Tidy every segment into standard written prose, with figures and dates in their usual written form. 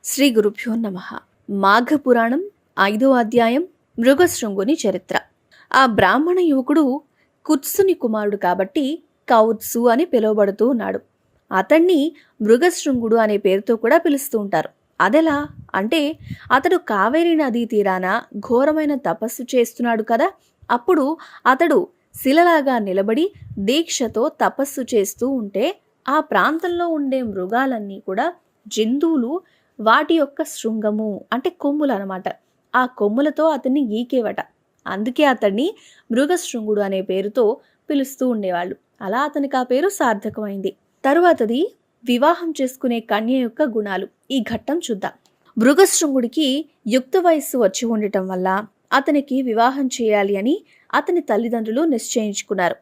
శ్రీ గురుభ్యో నమః. మాఘ పురాణం 5వ అధ్యాయం మృగశృంగుని చరిత్ర. ఆ బ్రాహ్మణ యువకుడు కుత్సుని కుమారుడు కాబట్టి కౌత్సు అని పిలువబడుతూ ఉన్నాడు. అతన్ని మృగశృంగుడు అనే పేరుతో కూడా పిలుస్తూ ఉంటారు. అదెలా అంటే అతడు కావేరీ నదీ తీరాన ఘోరమైన తపస్సు చేస్తున్నాడు కదా. అప్పుడు అతడు శిలలాగా నిలబడి దీక్షతో తపస్సు చేస్తూ ఉంటే ఆ ప్రాంతంలో ఉండే మృగాలన్నీ కూడా జంతువులు వాటి యొక్క శృంగము అంటే కొమ్ములు అనమాట, ఆ కొమ్ములతో అతన్ని గీకేవట. అందుకే అతన్ని మృగశృంగుడు అనే పేరుతో పిలుస్తూ ఉండేవాళ్ళు. అలా అతనికి ఆ పేరు సార్థకమైంది. తరువాతది వివాహం చేసుకునే కన్య యొక్క గుణాలు. ఈ ఘట్టం చూద్దాం. మృగశృంగుడికి యుక్త వయస్సు వచ్చి ఉండటం వల్ల అతనికి వివాహం చేయాలి అని అతని తల్లిదండ్రులు నిశ్చయించుకున్నారు.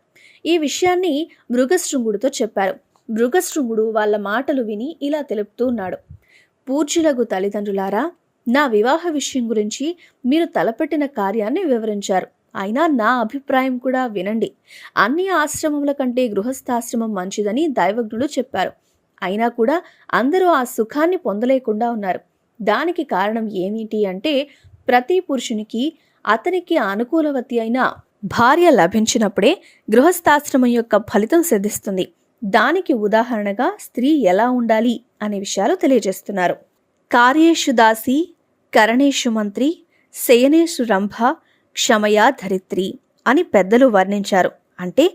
ఈ విషయాన్ని మృగశృంగుడితో చెప్పారు. మృగశృంగుడు వాళ్ళ మాటలు విని ఇలా తెలుపుతూ ఉన్నాడు. పూజ్యులగు తల్లిదండ్రులారా, నా వివాహ విషయం గురించి మీరు తలపెట్టిన కార్యాన్ని వివరించారు. అయినా నా అభిప్రాయం కూడా వినండి. అన్ని ఆశ్రమముల కంటే గృహస్థాశ్రమం మంచిదని దైవజ్ఞులు చెప్పారు. అయినా కూడా అందరూ ఆ సుఖాన్ని పొందలేకుండా ఉన్నారు. దానికి కారణం ఏమిటి అంటే ప్రతి పురుషునికి అతనికి అనుకూలవతి అయిన భార్య లభించినప్పుడే గృహస్థాశ్రమం యొక్క ఫలితం సిద్ధిస్తుంది. దానికి ఉదాహరణగా స్త్రీ ఎలా ఉండాలి అనే విషయాలు తెలియజేస్తున్నారు. కార్యేషు దాసి, కరణేషు మంత్రి, శయనేషు రంభ, క్షమయా ధరిత్రి అని పెద్దలు వర్ణించారు. అంటే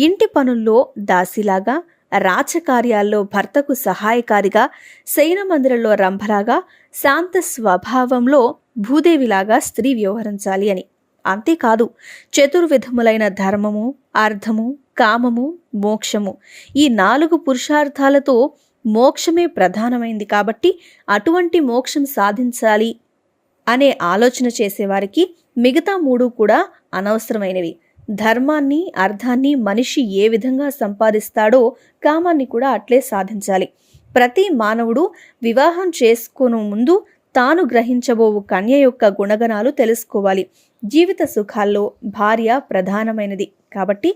ఇంటి పనుల్లో దాసిలాగా, రాజకార్యాల్లో భర్తకు సహాయకారిగా, శయన మందిరంలో రంభలాగా, శాంత స్వభావంలో భూదేవిలాగా స్త్రీ వ్యవహరించాలి అని. అంతేకాదు, చతుర్విధములైన ధర్మము, అర్థము, కామము, మోక్షము ఈ 4 పురుషార్థాలతో మోక్షమే ప్రధానమైంది కాబట్టి అటువంటి మోక్షం సాధించాలి అనే ఆలోచన చేసేవారికి మిగతా 3 కూడా అనవసరమైనవి. ధర్మాన్ని, అర్థాన్ని మనిషి ఏ విధంగా సంపాదిస్తాడో కామాన్ని కూడా అట్లే సాధించాలి. ప్రతి మానవుడు వివాహం చేసుకోను ముందు తాను గ్రహించబోవు కన్య యొక్క గుణగణాలు తెలుసుకోవాలి. జీవిత సుఖాల్లో భార్య ప్రధానమైనది కాబట్టి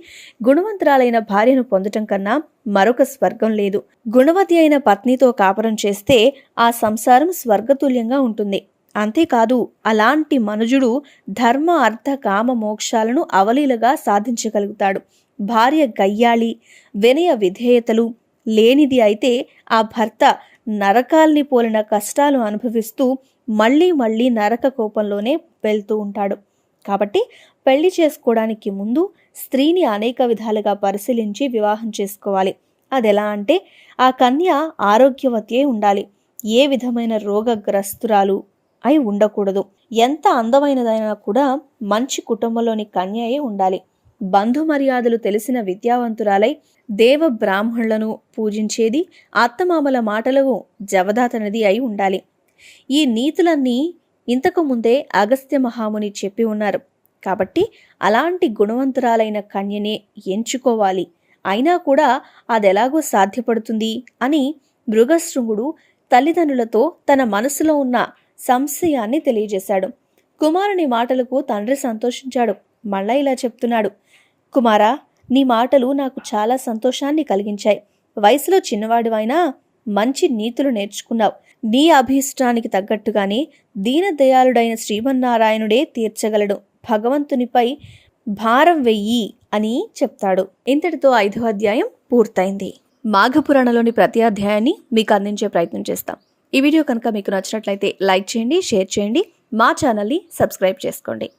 గుణవంతురాలైన భార్యను పొందటం కన్నా మరొక స్వర్గం లేదు. గుణవతి అయిన పత్నితో కాపురం చేస్తే ఆ సంసారం స్వర్గతుల్యంగా ఉంటుంది. అంతేకాదు, అలాంటి మనుజుడు ధర్మ, అర్థ, కామ, మోక్షాలను అవలీలగా సాధించగలుగుతాడు. భార్య గయ్యాళి, వినయ విధేయతలు లేనిది అయితే ఆ భర్త నరకాల్ని పోలిన కష్టాలు అనుభవిస్తూ మళ్ళీ మళ్ళీ నరక కోపంలోనే వెళ్తూ ఉంటాడు. కాబట్టి పెళ్లి చేసుకోవడానికి ముందు స్త్రీని అనేక విధాలుగా పరిశీలించి వివాహం చేసుకోవాలి. అదెలా అంటే ఆ కన్య ఆరోగ్యవతి ఉండాలి. ఏ విధమైన రోగగ్రస్తురాలు అయి ఉండకూడదు. ఎంత అందమైనదైనా కూడా మంచి కుటుంబంలోని కన్య అయి ఉండాలి. బంధు మర్యాదలు తెలిసిన విద్యావంతురాలై దేవ బ్రాహ్మణులను పూజించేది, అత్తమామల మాటలకు జవదాతనది అయి ఉండాలి. ఈ నీతులన్నీ ఇంతకు ముందే అగస్త్య మహాముని చెప్పి ఉన్నారు. కాబట్టి అలాంటి గుణవంతురాలైన కన్యనే ఎంచుకోవాలి. అయినా కూడా అదెలాగో సాధ్యపడుతుంది అని మృగశృంగుడు తల్లిదండ్రులతో తన మనసులో ఉన్న సంశయాన్ని తెలియజేశాడు. కుమారుని మాటలకు తండ్రి సంతోషించాడు. మళ్ళా ఇలా చెప్తున్నాడు. కుమారా, నీ మాటలు నాకు చాలా సంతోషాన్ని కలిగించాయి. వయసులో చిన్నవాడివైనా మంచి నీతులు నేర్చుకున్నావు. నీ అభీష్టానికి తగ్గట్టుగానే దీనదయాళుడైన శ్రీమన్నారాయణుడే తీర్చగలడు. భగవంతునిపై భారం వెయ్యి అని చెప్తాడు. ఇంతటితో 5వ అధ్యాయం పూర్తయింది. మాఘపురాణంలోని ప్రతి అధ్యాయాన్ని మీకు అందించే ప్రయత్నం చేస్తాం. ఈ వీడియో కనుక మీకు నచ్చినట్లయితే లైక్ చేయండి, షేర్ చేయండి, మా ఛానల్ని సబ్స్క్రైబ్ చేసుకోండి.